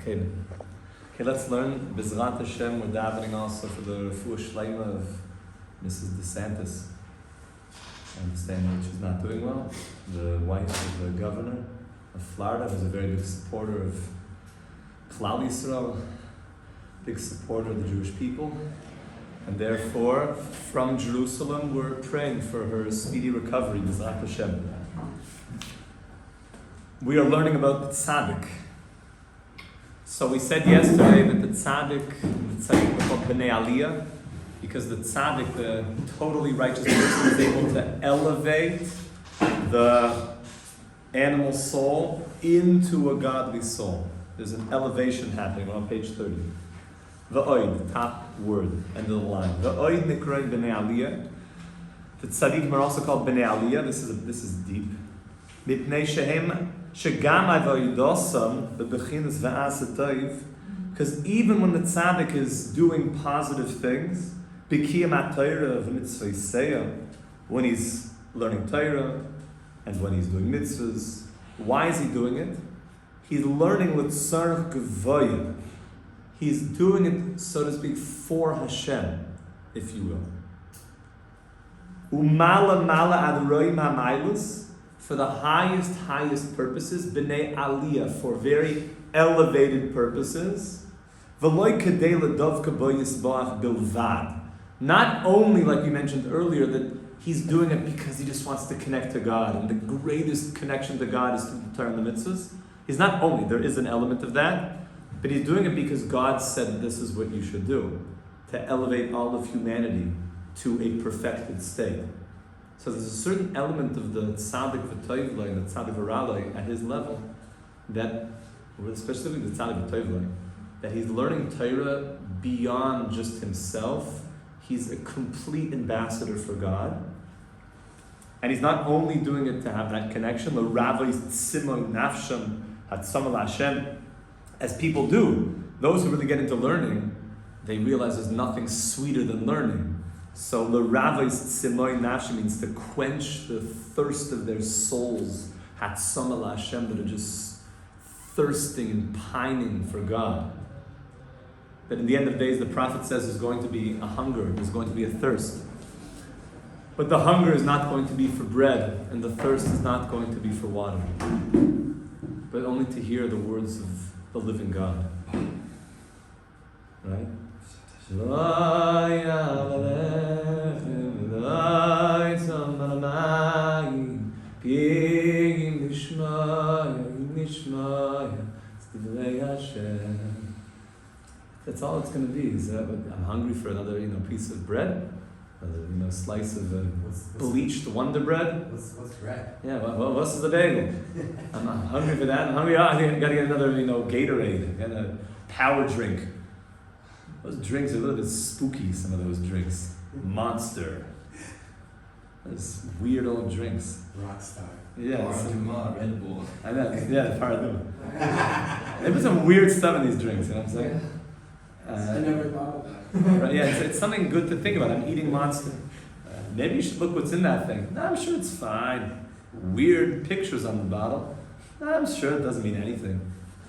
Okay, let's learn. B'ezrat Hashem, we're davening also for the refuah shleima of Mrs. DeSantis. I understand that she's not doing well. The wife of the governor of Florida was a very big supporter of Klal Yisrael, big supporter of the Jewish people. And therefore, from Jerusalem, we're praying for her speedy recovery, B'ezrat Hashem. We are learning about the Tzaddik. So we said yesterday that the Tzaddik are called B'nei Aliyah, because the Tzaddik, the totally righteous person, is able to elevate the animal soul into a godly soul. There's an elevation happening. We're on page 30. V'oid, top word, end of the line. V'oid nikroi B'nei Aliyah. The Tzadikim are also called B'nei Aliyah. This is deep. Mipnei shehem shegam avoidosam bebechinas v'aseh toiv. Because even when the tzaddik is doing positive things, b'kiyam ha'torah v'mitzvah yisayah, when he's learning Torah and when he's doing mitzvahs, why is he doing it? He's learning with tzarech gevaya. He's doing it, so to speak, for Hashem, if you will. Umala mala ad roim ha'mailus, for the highest purposes, b'nei aliyah, for very elevated purposes. V'loi kedei ledovka bo yisboach bilvad. Not only, like we mentioned earlier, that he's doing it because he just wants to connect to God, and the greatest connection to God is through the Torah and the mitzvahs. He's not only, there is an element of that, but he's doing it because God said this is what you should do, to elevate all of humanity to a perfected state. So there's a certain element of the tzaddik v'toivlai, the tzaddik v'ralai at his level, that, especially the tzaddik v'toivlai, that he's learning Torah beyond just himself. He's a complete ambassador for God. And he's not only doing it to have that connection, l'ravais tzimoy nafsham hatzamal Hashem, as people do. Those who really get into learning, they realize there's nothing sweeter than learning. So l'ravais tzimoy nafsham means to quench the thirst of their souls, hatzamal Hashem, that are just thirsting and pining for God. That in the end of days, the prophet says there's going to be a hunger, there's going to be a thirst. But the hunger is not going to be for bread, and the thirst is not going to be for water, but only to hear the words of the living God. Right? That's all it's going to be. Is I'm hungry for another, piece of bread, another, slice of bleached Wonder Bread. What's bread? Yeah. What's the bagel? I'm hungry for that. I'm hungry. I got to get another, Gatorade. Get a power drink. Those drinks are a little bit spooky. Some of those drinks. Monster. Those weird old drinks. Rockstar. Yeah. Red Bull. I know. Yeah, Paraduma. They put some weird stuff in these drinks. You know what I'm saying? I never thought of that. Right, yeah, it's something good to think about. I'm eating Monster. Maybe you should look what's in that thing. No, I'm sure it's fine. Weird pictures on the bottle. No, I'm sure it doesn't mean anything.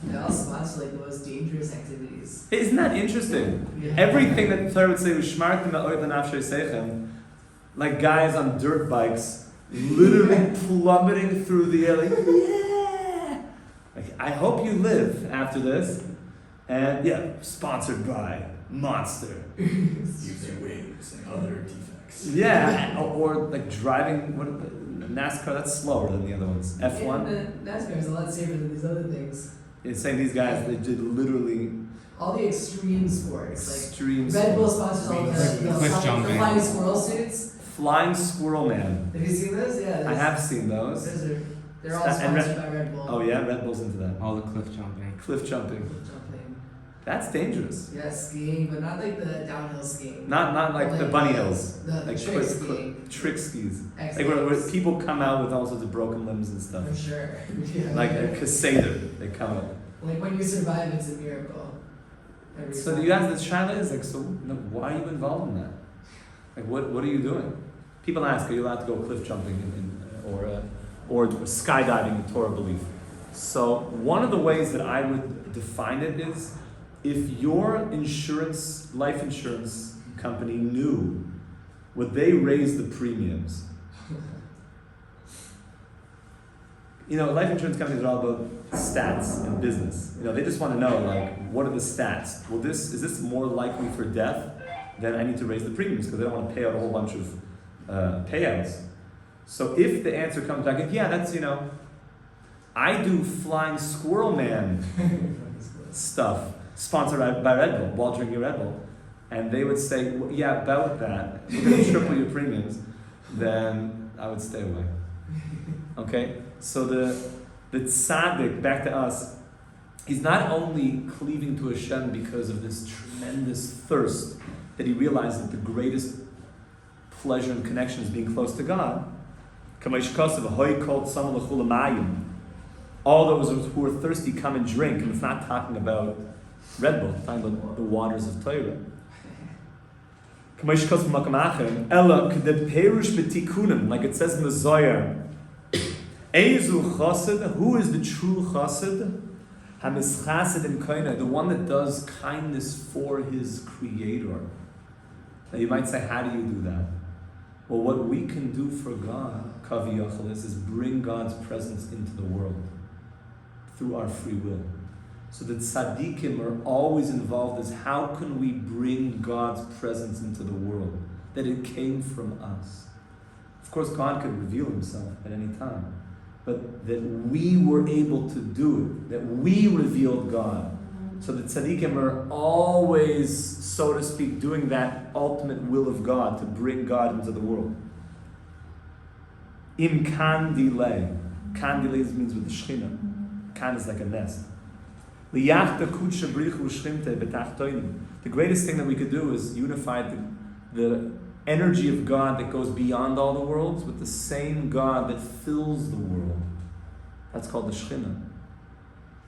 They also watch like the most dangerous activities. Isn't that interesting? Yeah. Everything that the Torah would say was shmartim me'oid l'nafshei seichem, like guys on dirt bikes, literally plummeting through the air, like, yeah! Like, I hope you live after this. And sponsored by Monster. Using wings and other defects. Yeah, or like driving, NASCAR, that's slower than the other ones. F1. Yeah, NASCAR is a lot safer than these other things. It's saying these guys, they did literally... All the extreme sports. Extreme like Red Bull sponsors all the jumping. flying squirrel suits. Flying Squirrel Man. Have you seen those? Yeah. I have seen those. They're all sponsored by Red Bull. Oh yeah, Red Bull's into that. All the cliff jumping. Cliff jumping. That's dangerous. Yeah, skiing, but not like the downhill skiing. Not like the bunny hills. The Like trick skiing. Trick skis. X Like where people come out with all sorts of broken limbs and stuff. For sure. Yeah. Like a Cassader, they come out. Like when you survive, it's a miracle. So you ask the Shaila is like, so why are you involved in that? Like what are you doing? People ask, are you allowed to go cliff jumping or skydiving in Torah belief? So one of the ways that I would define it is, if your life insurance company knew, would they raise the premiums? Life insurance companies are all about stats and business. They just want to know, what are the stats? Is this more likely for death? Then I need to raise the premiums because they don't want to pay out a whole bunch of payouts. So if the answer comes back, yeah, that's, I do Flying Squirrel Man stuff, sponsored by Red Bull, while drinking Red Bull, and they would say, well, yeah, about that, we're going to triple your premiums, then I would stay away. Okay? So the tzaddik, back to us, he's not only cleaving to Hashem because of this tremendous thirst that he realized that the greatest pleasure and connection is being close to God. All those who are thirsty come and drink, and it's not talking about Red Bull, it's talking about the waters of Torah. Like it says in the Zohar, who is the true chassid? The one that does kindness for his creator. Now you might say, how do you do that? Well, what we can do for God, kaviyachal, is bring God's presence into the world through our free will. So the tzadikim are always involved as how can we bring God's presence into the world? That it came from us. Of course, God could reveal himself at any time. But that we were able to do it, that we revealed God. So the tzaddikim are always, so to speak, doing that ultimate will of God to bring God into the world. Im kandile. Kandile means with the shechina. Kan is like a nest. The greatest thing that we could do is unify the energy of God that goes beyond all the worlds with the same God that fills the world. That's called the Shekhinah.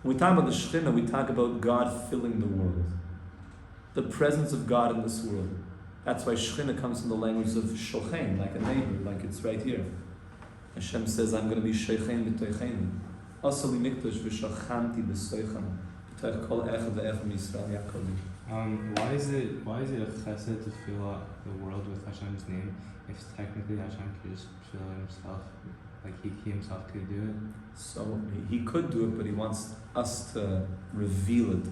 When we talk about the Shekhinah, we talk about God filling the world. The presence of God in this world. That's why Shekhinah comes from the language of Shochen, like a neighbor, like it's right here. Hashem says, I'm going to be Shochen b'toichenu. Asali mikdash v'shachanti b'soichem. B'toich kol echad ve'echad Yisrael Yaakov. Why is it a chesed to fill out the world with Hashem's name if technically Hashem could just fill it himself, like he himself could do it? So he could do it, but he wants us to reveal it.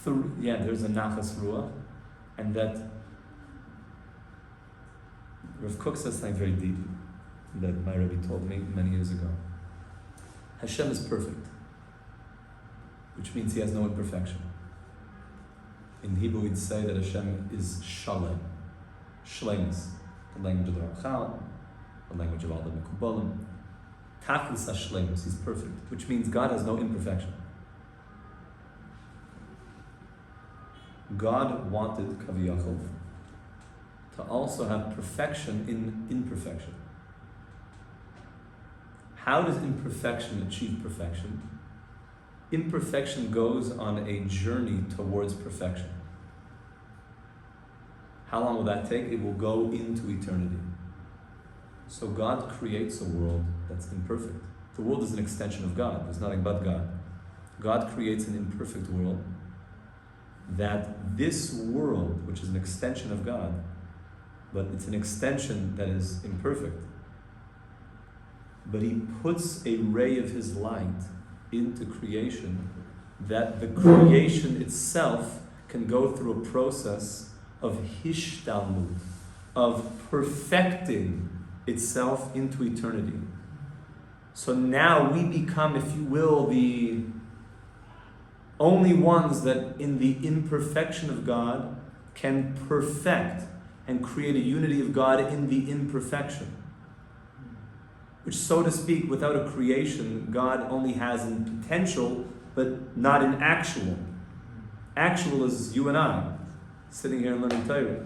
There's a nachas ruach, and that Rav Kook says something very deep that my Rebbe told me many years ago. Hashem is perfect, which means he has no imperfection. In Hebrew, we'd say that Hashem is shalem, shlemus, the language of the Ramchal, the language of all the Mekubalim. Tachlis hashlemus, he's perfect, which means God has no imperfection. God wanted Kaviyachol to also have perfection in imperfection. How does imperfection achieve perfection? Imperfection goes on a journey towards perfection. How long will that take? It will go into eternity. So God creates a world that's imperfect. The world is an extension of God. There's nothing but God. God creates an imperfect world. That this world, which is an extension of God, but it's an extension that is imperfect. But he puts a ray of his light into creation, that the creation itself can go through a process of hishtalmut, of perfecting itself into eternity. So now we become, if you will, the only ones that in the imperfection of God can perfect and create a unity of God in the imperfection. Which, so to speak, without a creation, God only has in potential, but not in actual. Actual is you and I, sitting here and learning Torah.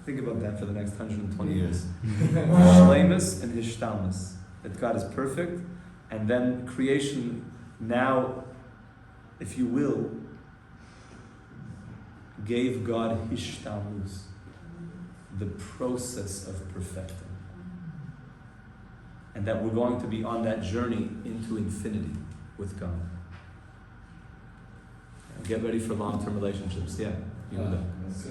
Think about that for the next 120 years. Shleimus and Hishtalmus. That God is perfect, and then creation now, if you will, gave God Hishtalmus, the process of perfecting. and that we're going to be on that journey into infinity with God. Get ready for long-term relationships. Yeah, you know that. So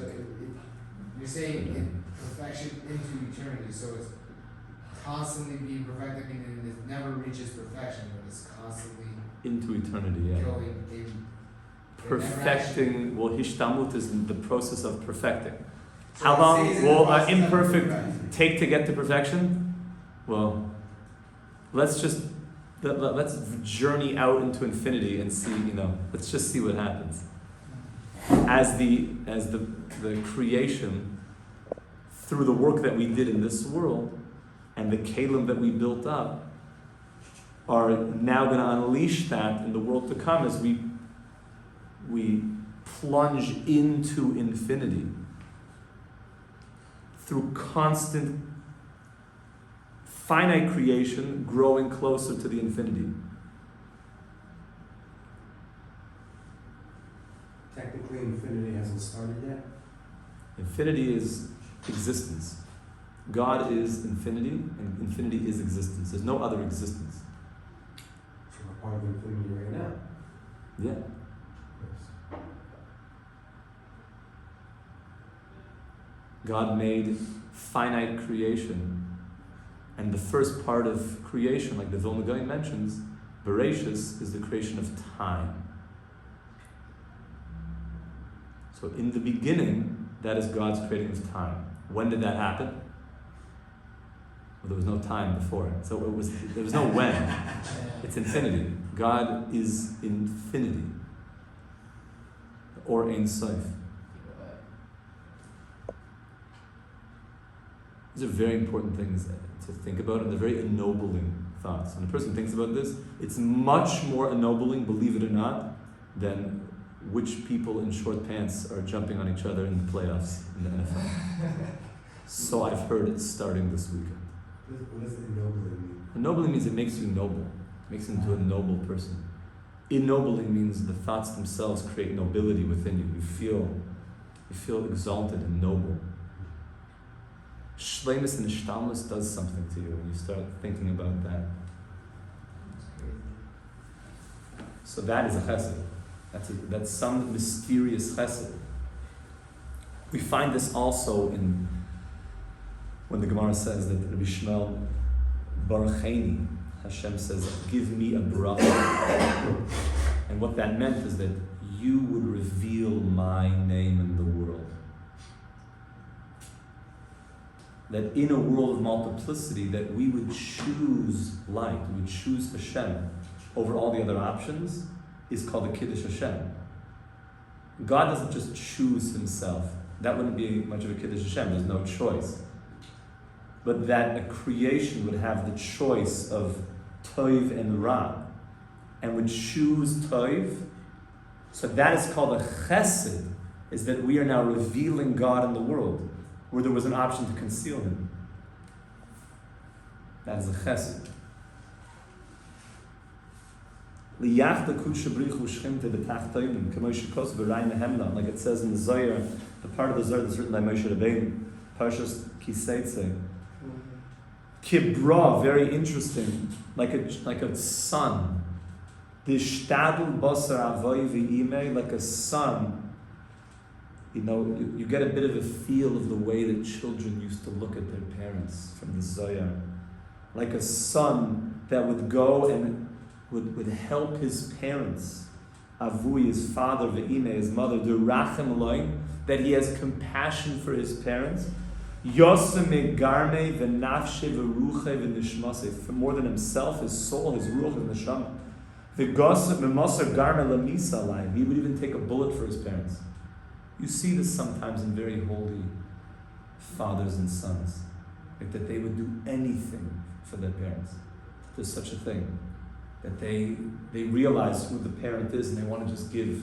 you're saying perfection into eternity, so it's constantly being perfected, meaning it never reaches perfection, but it's constantly Into eternity, yeah. going in. Perfecting, well, hishtamut is the process of perfecting. So How it long stays in the will process of imperfect perfection. take to get to perfection? Well, let's journey out into infinity and see, let's just see what happens. As the creation, through the work that we did in this world and the kalim that we built up, are now going to unleash that in the world to come as we plunge into infinity through constant finite creation growing closer to the infinity. Technically, infinity hasn't started yet. Infinity is existence. God is infinity, and infinity is existence. There's no other existence. So we're part of infinity right now. Yeah. God made finite creation, and the first part of creation, like the Vilna Gaon mentions, Bereshis, is the creation of time. So in the beginning, that is God's creating of time. When did that happen? Well, there was no time before it. So there was no when. It's infinity. God is infinity. Or Ein Sof. These are very important things to think about, and they're very ennobling thoughts. When a person thinks about this, it's much more ennobling, believe it or not, than which people in short pants are jumping on each other in the playoffs in the NFL. So I've heard it's starting this weekend. What does ennobling mean? Ennobling means it makes you noble. It makes you into a noble person. Ennobling means the thoughts themselves create nobility within you. You feel exalted and noble. Shleimus and Ishtalmus does something to you when you start thinking about that. So that is a chesed. That's some mysterious chesed. We find this also in when the Gemara says that Rabbi Shmuel Barucheni, Hashem says, give me a bracha. And what that meant is that you would reveal my name in the world. That in a world of multiplicity, that we would choose light, we would choose Hashem over all the other options, is called the Kiddush Hashem. God doesn't just choose himself. That wouldn't be much of a Kiddush Hashem, there's no choice. But that a creation would have the choice of Toiv and Ra, and would choose Toiv. So that is called a Chesed, is that we are now revealing God in the world, where there was an option to conceal him. That is a Chesed. Like it says in the Zohar, the part of the Zohar that's written by Moshe Rabbeinu, Parshas Kiseitze. Kibra, very interesting, like a son. Dishtadul basar avoy v'imei, like a son. You get a bit of a feel of the way that children used to look at their parents from the Zohar. Like a son that would go and would help his parents, Avui, his father, Ve'ime, his mother, do rachem loin, that he has compassion for his parents. Yosem garme v'nafshe v'ruche v'nishmase, for more than himself, his soul, his ruach, and neshama. V'gosem v'moser garme lamisa alai, he would even take a bullet for his parents. You see this sometimes in very holy fathers and sons, like that they would do anything for their parents. There's such a thing. That they realize who the parent is and they want to just give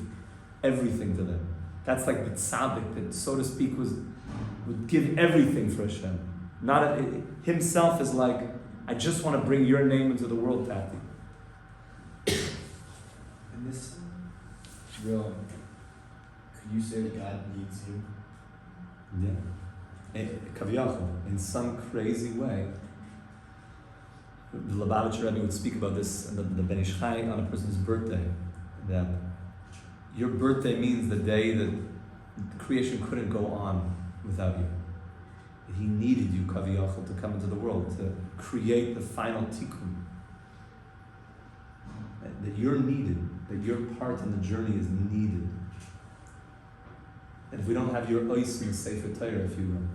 everything to them. That's like the tzaddik that, so to speak, would give everything for Hashem. Himself is like, I just want to bring your name into the world, Tati. And this, real, could you say that God needs you? Yeah. Kaviyachol, in some crazy way, The Lubavitcher Rebbe would speak about this and the Ben Ish Chai on a person's birthday, that your birthday means the day that creation couldn't go on without you. That he needed you, Kaviyachal, to come into the world, to create the final tikkun. That you're needed, that your part in the journey is needed. And if we don't have your ois in the Sefer Torah, if you will,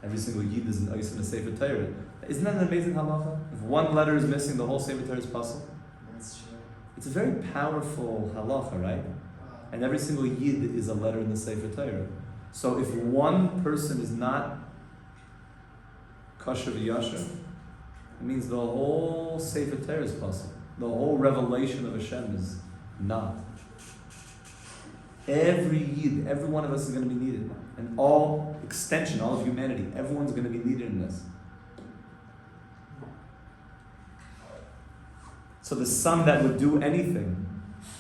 every single yid is an ois in the Sefer Torah. Isn't that an amazing halacha? If one letter is missing, the whole Sefer Torah is possible. That's true. It's a very powerful halacha, right? And every single yid is a letter in the Sefer Torah. So if one person is not kosher v'yasher, it means the whole Sefer Torah is possible. The whole revelation of Hashem is not. Every yid, every one of us is going to be needed. And all extension, all of humanity, everyone's going to be needed in this. So the son that would do anything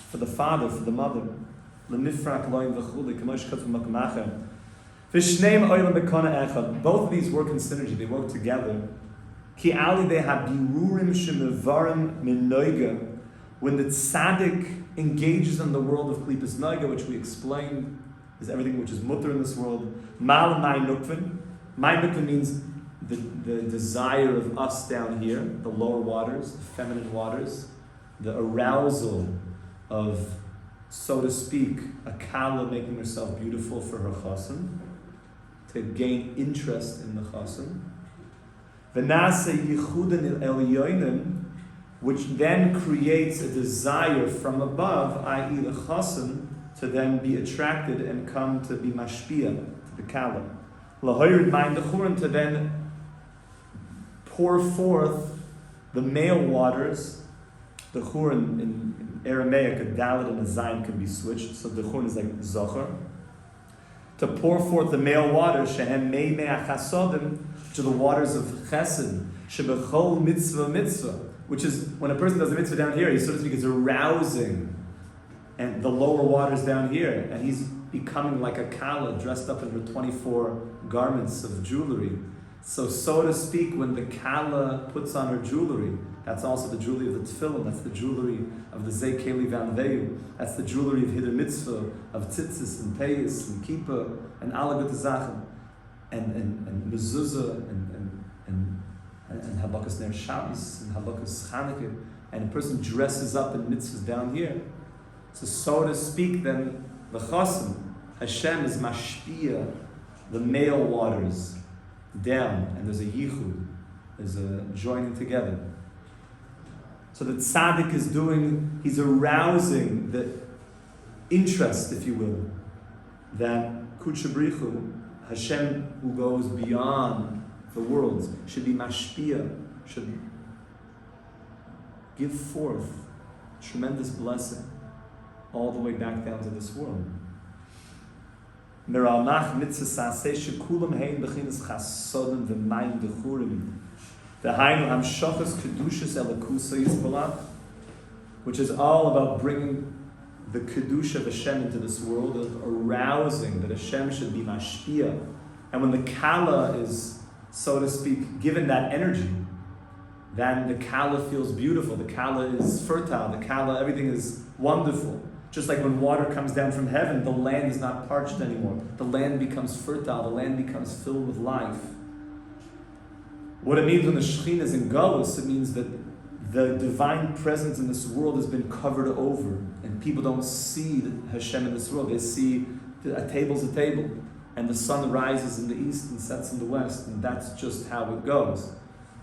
for the father, for the mother, both of these work in synergy, they work together. When the tzaddik engages in the world of klipas noiga, which we explained is everything which is mutter in this world, mal mai nukvin. Mai nukvin means the desire of us down here, the lower waters, the feminine waters, the arousal of, so to speak, a kala making herself beautiful for her chassan, to gain interest in the chassan. V'nase yichudin el yoinim, which then creates a desire from above, i.e. the chassan, to then be attracted and come to be mashpia, to the kala. Lahoyrid mind the churin, to then pour forth the male waters. The churin in Aramaic, a dalet and a zayin can be switched, so the churin is like zocher. To pour forth the male waters, shehem mei me'achasodim, to the waters of chesed, shebechol mitzvah, which is when a person does a mitzvah down here, he so to speak is arousing and the lower waters down here, and he's becoming like a kala dressed up in her 24 garments of jewelry. So to speak, when the kala puts on her jewelry, that's also the jewelry of the tefillin, that's the jewelry of the zei keli v'anveyu, that's the jewelry of hider mitzvah, of tzitzis and peis and kippah and alagut zachem and mezuzah and habakas ner Shabbos and habakas Chanukah, and a person dresses up in mitzvahs down here. So to speak, then the chassan, Hashem is mashpia, the male waters down, and there's a yichud, there's a joining together. So the tzaddik is doing, he's arousing the interest, if you will, that Kutshabrichu, Hashem, who goes beyond the worlds, should be mashpia, should give forth tremendous blessing all the way back down to this world. Miralmach mitzvah saseh shekulam hein bechinas chasodim v'mayim dechurim v'hainu hamshachas kedushas elakusa yisbalach, which is all about bringing the kedusha of Hashem into this world, of arousing that Hashem should be mashpia. And when the kala is, so to speak, given that energy, then the kala feels beautiful, the kala is fertile, the kala, everything is wonderful. Just like when water comes down from heaven, the land is not parched anymore. The land becomes fertile, the land becomes filled with life. What it means when the Shekhinah is in Galus, it means that the divine presence in this world has been covered over, and people don't see Hashem in this world. They see a table's a table, and the sun rises in the east and sets in the west, and that's just how it goes.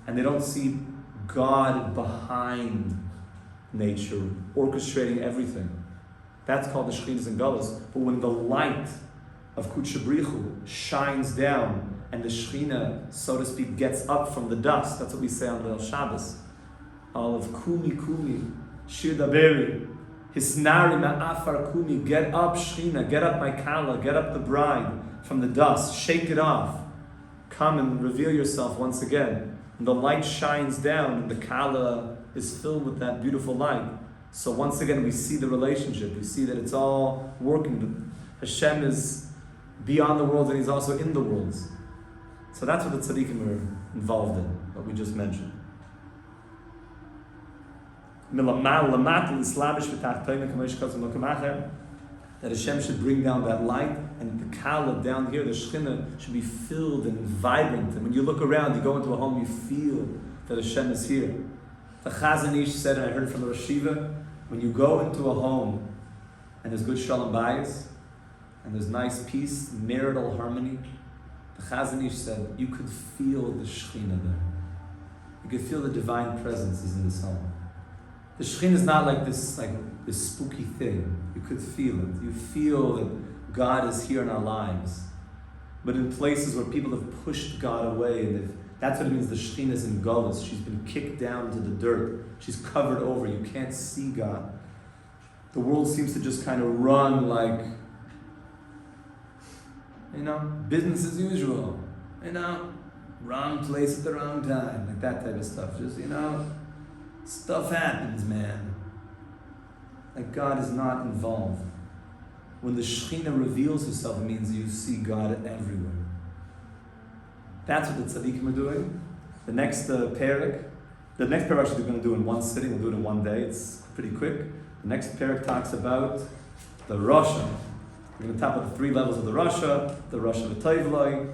And they don't see God behind nature, orchestrating everything. That's called the Shekhinahs and Galus. But when the light of Kutshabrichu shines down and the Shekhinah, so to speak, gets up from the dust, that's what we say on Leil Shabbos. All of Kumi, Shir Daberi, Hisnari Ma'afar Kumi, get up Shekhinah, get up my Kala, get up the bride from the dust, shake it off. Come and reveal yourself once again. And the light shines down and the Kala is filled with that beautiful light. So once again, we see the relationship. We see that it's all working. Hashem is beyond the worlds and He's also in the worlds. So that's what the Tzadikim are involved in, what we just mentioned. that Hashem should bring down that light, and the Kala down here, the Shekhinah, should be filled and vibrant. And when you look around, you go into a home, you feel that Hashem is here. The Chazon Ish said, and I heard it from the Rosh Yeshiva, when you go into a home and there's good shalom bayis, and there's nice peace, marital harmony, the Chazon Ish said, you could feel the Shekhinah there. You could feel the divine presence is in this home. The Shekhinah is not like this spooky thing. You could feel it. You feel that God is here in our lives. But in places where people have pushed God away, and that's what it means the Shekhinah is in Golus. She's been kicked down to the dirt. She's covered over. You can't see God. The world seems to just kind of run like, business as usual. Wrong place at the wrong time. Like that type of stuff. Just, stuff happens, man. Like God is not involved. When the Shekhinah reveals herself, it means you see God everywhere. That's what the Tzadikim are doing. The next parak actually we're going to do in one sitting, we'll do it in one day, it's pretty quick. The next parak talks about the Rasha. We're going to talk about the 3 levels of the Rasha of V'Toivloi,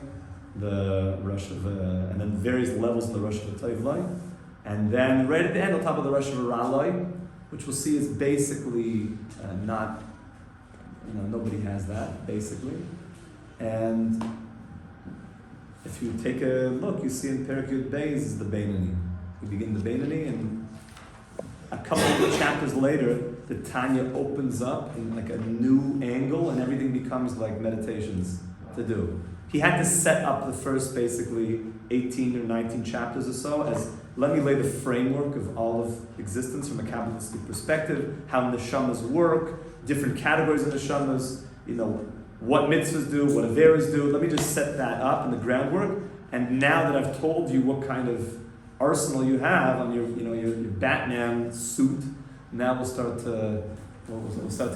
the Rasha of, and then various levels of the Rasha of V'Toivloi. And then right at the end, we'll talk about the Rasha of Raloi, which we'll see is basically not, nobody has that, basically. And if you take a look, you see in Perek Yud Beis is the Beinani. We begin the Beinani, and a couple of chapters later, the Tanya opens up in like a new angle, and everything becomes like meditations to do. He had to set up the first basically 18 or 19 chapters or so as, let me lay the framework of all of existence from a Kabbalistic perspective, how neshamas work, different categories of neshamas, what mitzvahs do, what averas do. Let me just set that up in the groundwork. And now that I've told you what kind of arsenal you have on your Batman suit, now we'll start to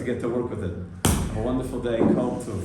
get to work with it. Have a wonderful day. Kol Tov.